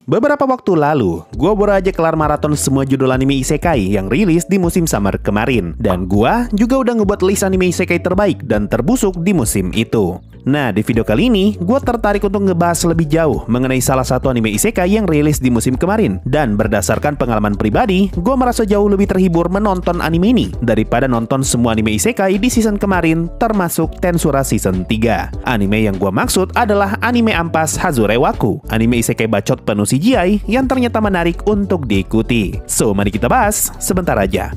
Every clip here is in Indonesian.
Beberapa waktu lalu, gue baru aja kelar maraton semua judul anime isekai yang rilis di musim summer kemarin. Dan gue juga udah ngebuat list anime isekai terbaik dan terbusuk di musim itu. Nah, di video kali ini, gue tertarik untuk ngebahas lebih jauh mengenai salah satu anime isekai yang rilis di musim kemarin. Dan berdasarkan pengalaman pribadi, gue merasa jauh lebih terhibur menonton anime ini daripada nonton semua anime isekai di season kemarin, termasuk Tensura season 3. Anime yang gue maksud adalah anime ampas Hazure Waku, anime isekai bacot penuh CGI yang ternyata menarik untuk diikuti. So, mari kita bahas sebentar aja.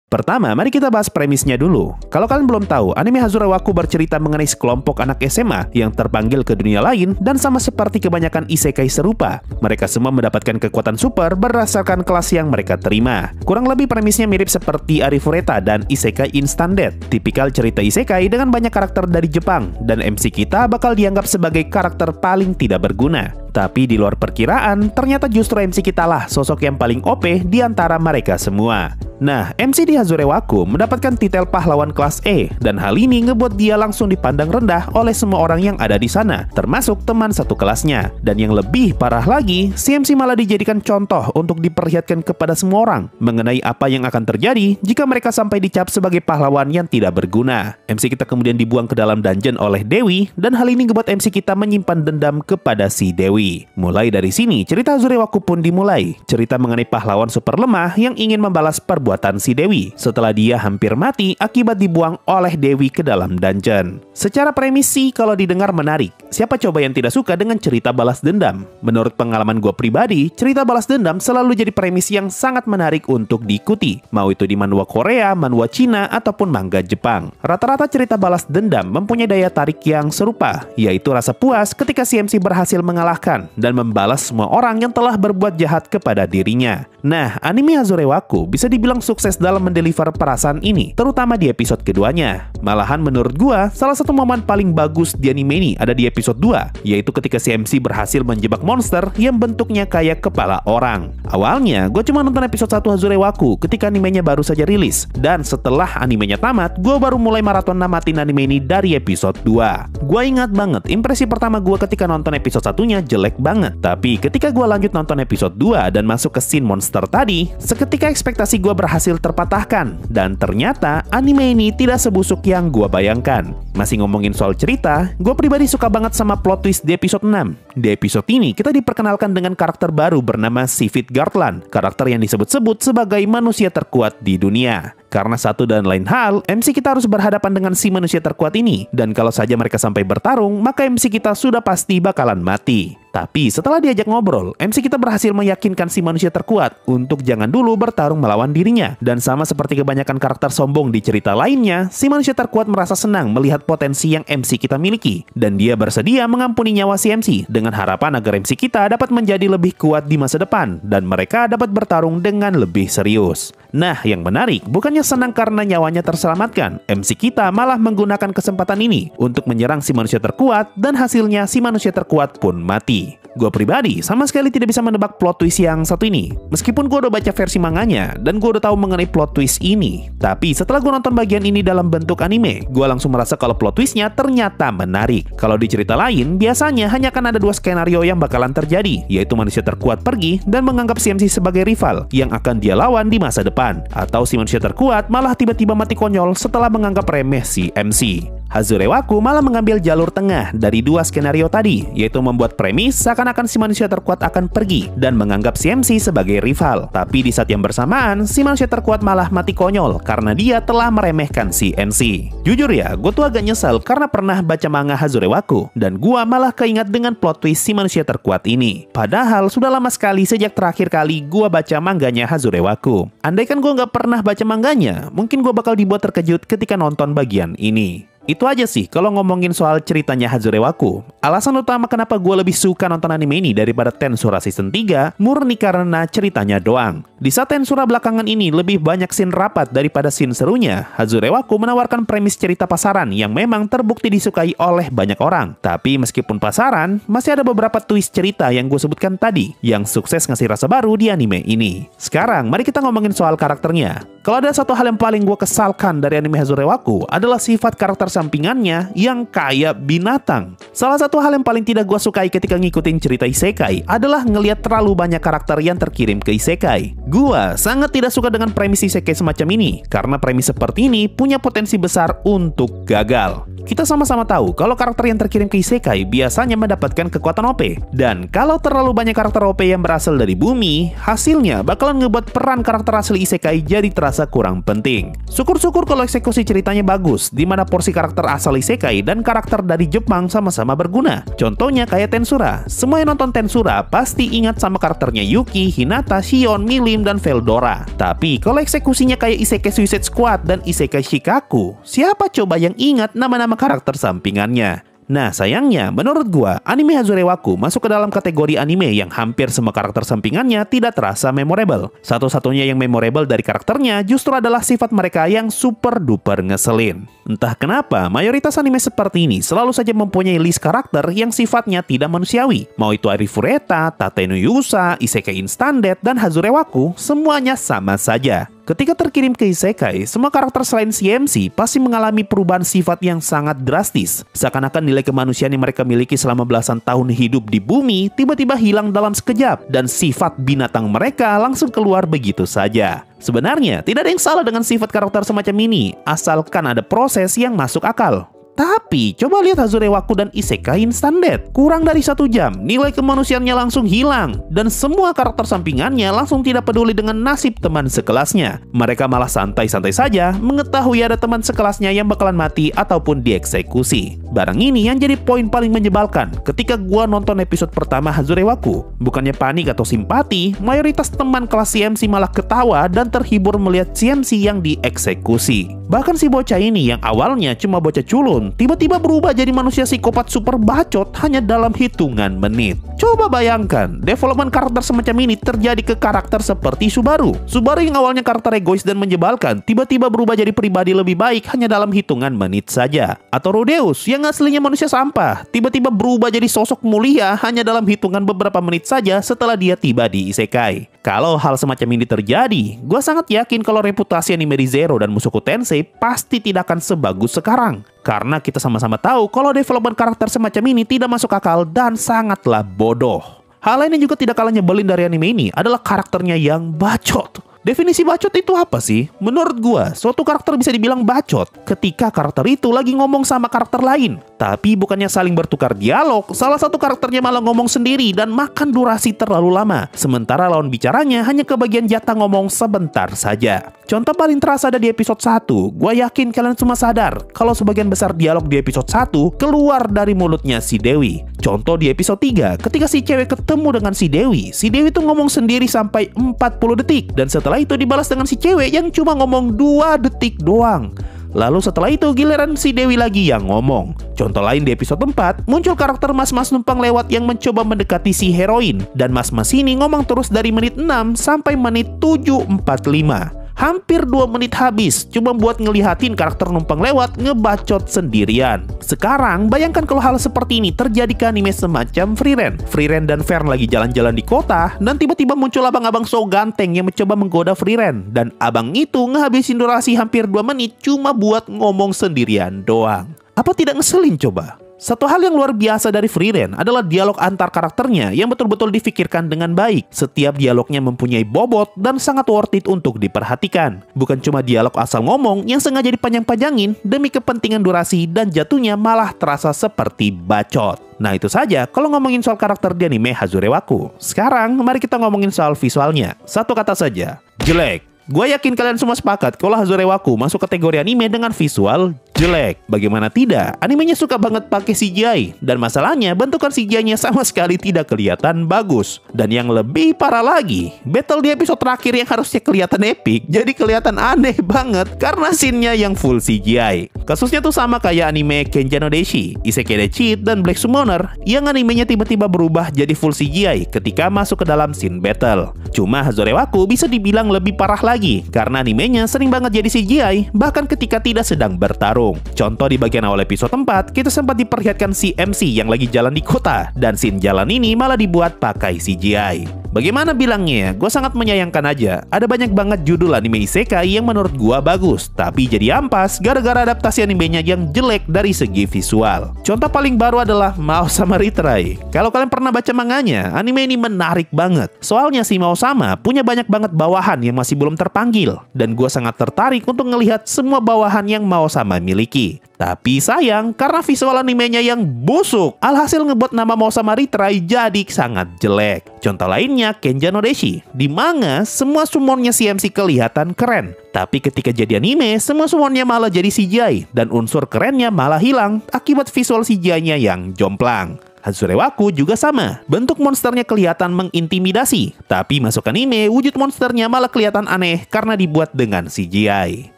Pertama, mari kita bahas premisnya dulu. Kalau kalian belum tahu, anime Hazure Waku bercerita mengenai sekelompok anak SMA yang terpanggil ke dunia lain dan sama seperti kebanyakan isekai serupa. Mereka semua mendapatkan kekuatan super berdasarkan kelas yang mereka terima. Kurang lebih premisnya mirip seperti Arifureta dan Isekai Instant Death. Tipikal cerita isekai dengan banyak karakter dari Jepang, dan MC kita bakal dianggap sebagai karakter paling tidak berguna. Tapi di luar perkiraan, ternyata justru MC kita lah sosok yang paling OP di antara mereka semua. Nah, MC di Hazure Waku mendapatkan titel pahlawan kelas E, dan hal ini ngebuat dia langsung dipandang rendah oleh semua orang yang ada di sana, termasuk teman satu kelasnya. Dan yang lebih parah lagi, si MC malah dijadikan contoh untuk diperlihatkan kepada semua orang mengenai apa yang akan terjadi jika mereka sampai dicap sebagai pahlawan yang tidak berguna. MC kita kemudian dibuang ke dalam dungeon oleh Dewi, dan hal ini ngebuat MC kita menyimpan dendam kepada si Dewi. Mulai dari sini, cerita Hazure Waku pun dimulai. Cerita mengenai pahlawan super lemah yang ingin membalas perbuatan si Dewi setelah dia hampir mati akibat dibuang oleh Dewi ke dalam dungeon. Secara premis sih kalau didengar menarik. Siapa coba yang tidak suka dengan cerita balas dendam? Menurut pengalaman gue pribadi, cerita balas dendam selalu jadi premis yang sangat menarik untuk diikuti. Mau itu di manhwa Korea, manhwa Cina, ataupun manga Jepang. Rata-rata cerita balas dendam mempunyai daya tarik yang serupa, yaitu rasa puas ketika si MC berhasil mengalahkan dan membalas semua orang yang telah berbuat jahat kepada dirinya. Nah, anime Hazure Waku bisa dibilang sukses dalam mendeliver perasaan ini, terutama di episode keduanya. Malahan menurut gua, salah satu momen paling bagus di anime ini ada di episode 2, yaitu ketika si MC berhasil menjebak monster yang bentuknya kayak kepala orang. Awalnya, gua cuma nonton episode 1 Hazure Waku ketika animenya baru saja rilis, dan setelah animenya tamat, gua baru mulai maraton namatin anime ini dari episode 2. Gua ingat banget, impresi pertama gua ketika nonton episode 1-nya jelek banget. Tapi ketika gua lanjut nonton episode 2 dan masuk ke scene monster tadi, seketika ekspektasi gua berhasil terpatahkan, dan ternyata anime ini tidak sebusuk yang gua bayangkan. Masih ngomongin soal cerita, gua pribadi suka banget sama plot twist di episode 6. Di episode ini kita diperkenalkan dengan karakter baru bernama Sivit Gartland, karakter yang disebut-sebut sebagai manusia terkuat di dunia. Karena satu dan lain hal, MC kita harus berhadapan dengan si manusia terkuat ini, dan kalau saja mereka sampai bertarung, maka MC kita sudah pasti bakalan mati. Tapi setelah diajak ngobrol, MC kita berhasil meyakinkan si manusia terkuat untuk jangan dulu bertarung melawan dirinya. Dan sama seperti kebanyakan karakter sombong di cerita lainnya, si manusia terkuat merasa senang melihat potensi yang MC kita miliki, dan dia bersedia mengampuni nyawa si MC dengan harapan agar MC kita dapat menjadi lebih kuat di masa depan dan mereka dapat bertarung dengan lebih serius. Nah, yang menarik, bukannya senang karena nyawanya terselamatkan, MC kita malah menggunakan kesempatan ini untuk menyerang si manusia terkuat, dan hasilnya si manusia terkuat pun mati. Gue pribadi sama sekali tidak bisa menebak plot twist yang satu ini. Meskipun gue udah baca versi manganya dan gue udah tahu mengenai plot twist ini, tapi setelah gue nonton bagian ini dalam bentuk anime, gue langsung merasa kalau plot twistnya ternyata menarik. Kalau di cerita lain, biasanya hanya akan ada dua skenario yang bakalan terjadi, yaitu manusia terkuat pergi dan menganggap si MC sebagai rival yang akan dia lawan di masa depan, atau si manusia terkuat malah tiba-tiba mati konyol setelah menganggap remeh si MC. Hazure Waku malah mengambil jalur tengah dari dua skenario tadi, yaitu membuat premis seakan-akan si manusia terkuat akan pergi dan menganggap si MC sebagai rival. Tapi di saat yang bersamaan, si manusia terkuat malah mati konyol karena dia telah meremehkan si MC. Jujur ya, gue tuh agak nyesel karena pernah baca manga Hazure Waku, dan gue malah keingat dengan plot twist si manusia terkuat ini. Padahal sudah lama sekali sejak terakhir kali gue baca manganya Hazure Waku. Andaikan gue nggak pernah baca manganya, mungkin gue bakal dibuat terkejut ketika nonton bagian ini. Itu aja sih kalau ngomongin soal ceritanya Hazure Waku. Alasan utama kenapa gue lebih suka nonton anime ini daripada Tensura Season 3 murni karena ceritanya doang. Di saat Tensura belakangan ini lebih banyak scene rapat daripada scene serunya, Hazure Waku menawarkan premis cerita pasaran yang memang terbukti disukai oleh banyak orang. Tapi meskipun pasaran, masih ada beberapa twist cerita yang gue sebutkan tadi yang sukses ngasih rasa baru di anime ini. Sekarang mari kita ngomongin soal karakternya. Kalau ada satu hal yang paling gue kesalkan dari anime Hazure Waku adalah sifat karakter sampingannya yang kayak binatang. Salah satu hal yang paling tidak gue sukai ketika ngikutin cerita isekai adalah ngelihat terlalu banyak karakter yang terkirim ke isekai. Gua sangat tidak suka dengan premis isekai semacam ini, karena premis seperti ini punya potensi besar untuk gagal. Kita sama-sama tahu kalau karakter yang terkirim ke isekai biasanya mendapatkan kekuatan OP. Dan kalau terlalu banyak karakter OP yang berasal dari bumi, hasilnya bakalan ngebuat peran karakter asli isekai jadi terasa kurang penting. Syukur-syukur kalau eksekusi ceritanya bagus, di mana porsi karakter asal isekai dan karakter dari Jepang sama-sama berguna. Contohnya kayak Tensura. Semua yang nonton Tensura pasti ingat sama karakternya Yuki, Hinata, Shion, Milim, dan Veldora. Tapi kalau eksekusinya kayak Isekai Suicide Squad dan Isekai Shikaku, siapa coba yang ingat nama-nama karakter sampingannya? Nah, sayangnya, menurut gua, anime Hazure Waku masuk ke dalam kategori anime yang hampir semua karakter sampingannya tidak terasa memorable. Satu-satunya yang memorable dari karakternya justru adalah sifat mereka yang super duper ngeselin. Entah kenapa, mayoritas anime seperti ini selalu saja mempunyai list karakter yang sifatnya tidak manusiawi. Mau itu Arifureta, Tate no Yusa, Isekai Instant Death, dan Hazure Waku, semuanya sama saja. Ketika terkirim ke isekai, semua karakter selain CMC pasti mengalami perubahan sifat yang sangat drastis. Seakan-akan nilai kemanusiaan yang mereka miliki selama belasan tahun hidup di bumi tiba-tiba hilang dalam sekejap, dan sifat binatang mereka langsung keluar begitu saja. Sebenarnya, tidak ada yang salah dengan sifat karakter semacam ini, asalkan ada proses yang masuk akal. Tapi, coba lihat Hazure Waku dan Isekai Instant Death. Kurang dari 1 jam, nilai kemanusiaannya langsung hilang. Dan semua karakter sampingannya langsung tidak peduli dengan nasib teman sekelasnya. Mereka malah santai-santai saja mengetahui ada teman sekelasnya yang bakalan mati ataupun dieksekusi. Barang ini yang jadi poin paling menyebalkan ketika gua nonton episode pertama Hazure Waku. Bukannya panik atau simpati, mayoritas teman kelas CMC malah ketawa dan terhibur melihat CMC yang dieksekusi. Bahkan si bocah ini yang awalnya cuma bocah culun, tiba-tiba berubah jadi manusia psikopat super bacot hanya dalam hitungan menit. Coba bayangkan, development karakter semacam ini terjadi ke karakter seperti Subaru. Subaru yang awalnya karakter egois dan menyebalkan, tiba-tiba berubah jadi pribadi lebih baik hanya dalam hitungan menit saja. Atau Rodeus yang aslinya manusia sampah, tiba-tiba berubah jadi sosok mulia hanya dalam hitungan beberapa menit saja setelah dia tiba di isekai. Kalau hal semacam ini terjadi, gue sangat yakin kalau reputasi anime Re:Zero dan Mushoku Tensei pasti tidak akan sebagus sekarang. Karena kita sama-sama tahu kalau development karakter semacam ini tidak masuk akal dan sangatlah bodoh. Hal lain yang juga tidak kalah nyebelin dari anime ini adalah karakternya yang bacot. Definisi bacot itu apa sih? Menurut gua, suatu karakter bisa dibilang bacot ketika karakter itu lagi ngomong sama karakter lain. Tapi bukannya saling bertukar dialog, salah satu karakternya malah ngomong sendiri dan makan durasi terlalu lama. Sementara lawan bicaranya hanya kebagian jatah ngomong sebentar saja. Contoh paling terasa ada di episode 1. Gua yakin kalian semua sadar kalau sebagian besar dialog di episode 1 keluar dari mulutnya si Dewi. Contoh di episode 3, ketika si cewek ketemu dengan si Dewi tuh ngomong sendiri sampai 40 detik. Dan setelah itu dibalas dengan si cewek yang cuma ngomong 2 detik doang. Lalu setelah itu giliran si Dewi lagi yang ngomong. Contoh lain di episode 4, muncul karakter mas-mas numpang lewat yang mencoba mendekati si heroin. Dan mas-mas ini ngomong terus dari menit 6 sampai menit 7.45. Hampir 2 menit habis cuma buat ngelihatin karakter numpang lewat ngebacot sendirian. Sekarang bayangkan kalau hal seperti ini terjadi ke anime semacam Frieren. Frieren dan Fern lagi jalan-jalan di kota dan tiba-tiba muncul abang-abang so ganteng yang mencoba menggoda Frieren. Dan abang itu ngehabisin durasi hampir 2 menit cuma buat ngomong sendirian doang. Apa tidak ngeselin coba? Satu hal yang luar biasa dari Frieren adalah dialog antar karakternya yang betul-betul difikirkan dengan baik. Setiap dialognya mempunyai bobot dan sangat worth it untuk diperhatikan. Bukan cuma dialog asal ngomong yang sengaja dipanjang-panjangin demi kepentingan durasi dan jatuhnya malah terasa seperti bacot. Nah itu saja kalau ngomongin soal karakter di anime Hazure Waku. Sekarang mari kita ngomongin soal visualnya. Satu kata saja, jelek. Gue yakin kalian semua sepakat kalau Hazure Waku masuk kategori anime dengan visual jelek. Bagaimana tidak? Animenya suka banget pakai CGI. Dan masalahnya bentukan CGI-nya sama sekali tidak kelihatan bagus. Dan yang lebih parah lagi, battle di episode terakhir yang harusnya kelihatan epic jadi kelihatan aneh banget karena scene-nya yang full CGI. Kasusnya tuh sama kayak anime Kenja no Deshi, Isekai Cheat, dan Black Summoner yang animenya tiba-tiba berubah jadi full CGI ketika masuk ke dalam scene battle. Cuma Hazure Waku bisa dibilang lebih parah lagi karena animenya sering banget jadi CGI bahkan ketika tidak sedang bertarung. Contoh di bagian awal episode 4, kita sempat diperlihatkan si MC yang lagi jalan di kota dan scene jalan ini malah dibuat pakai CGI. Bagaimana bilangnya ya, gue sangat menyayangkan aja. Ada banyak banget judul anime isekai yang menurut gue bagus, tapi jadi ampas gara-gara adaptasi animenya yang jelek dari segi visual. Contoh paling baru adalah Mao sama Retry. Kalau kalian pernah baca manganya, anime ini menarik banget. Soalnya si Mao sama punya banyak banget bawahan yang masih belum terpanggil, dan gue sangat tertarik untuk ngelihat semua bawahan yang Mao sama miliki. Tapi sayang, karena visual animenya yang busuk, alhasil ngebuat nama Mao sama Retry jadi sangat jelek. Contoh lainnya, Kenja no Deshi. Di manga, semua summonnya CMC kelihatan keren. Tapi ketika jadi anime, semua summonnya malah jadi CGI. Dan unsur kerennya malah hilang akibat visual CGI-nya yang jomplang. Hazure Waku juga sama. Bentuk monsternya kelihatan mengintimidasi. Tapi masuk anime, wujud monsternya malah kelihatan aneh karena dibuat dengan CGI.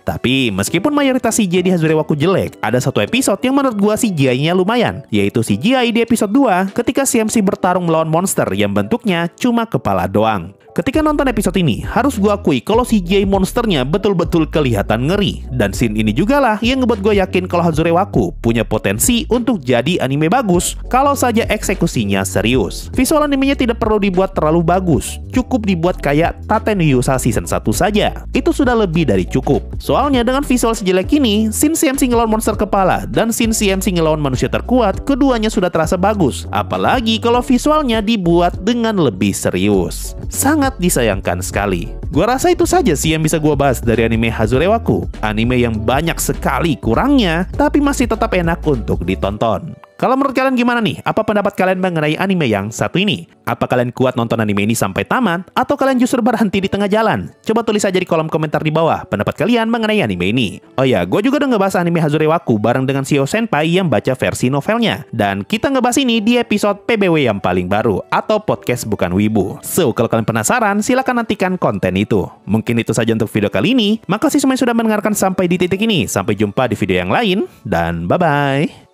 Tapi meskipun mayoritas CGI di Hazure Waku jelek, ada satu episode yang menurut gua CGI-nya lumayan, yaitu CGI di episode 2 ketika CMC bertarung melawan monster yang bentuknya cuma kepala doang. Ketika nonton episode ini, harus gue akui kalau CGI monsternya betul-betul kelihatan ngeri. Dan scene ini juga lah yang ngebuat gue yakin kalau Hazure Waku punya potensi untuk jadi anime bagus kalau saja eksekusinya serius. Visual animenya tidak perlu dibuat terlalu bagus, cukup dibuat kayak Tate no Yusa season 1 saja. Itu sudah lebih dari cukup. Soalnya dengan visual sejelek ini, scene CMC ngelawan monster kepala dan scene CMC ngelawan manusia terkuat, keduanya sudah terasa bagus. Apalagi kalau visualnya dibuat dengan lebih serius. Sangat disayangkan sekali. Gua rasa itu saja sih yang bisa gua bahas dari anime Hazure Waku. Anime yang banyak sekali kurangnya, tapi masih tetap enak untuk ditonton. Kalau menurut kalian gimana nih? Apa pendapat kalian mengenai anime yang satu ini? Apa kalian kuat nonton anime ini sampai tamat? Atau kalian justru berhenti di tengah jalan? Coba tulis aja di kolom komentar di bawah pendapat kalian mengenai anime ini. Oh ya, gue juga udah ngebahas anime Hazure Waku bareng dengan Shio Senpai yang baca versi novelnya. Dan kita ngebahas ini di episode PBW yang paling baru, atau podcast bukan wibu. So, kalau kalian penasaran, silahkan nantikan konten itu. Mungkin itu saja untuk video kali ini. Makasih semua yang sudah mendengarkan sampai di titik ini. Sampai jumpa di video yang lain, dan bye-bye.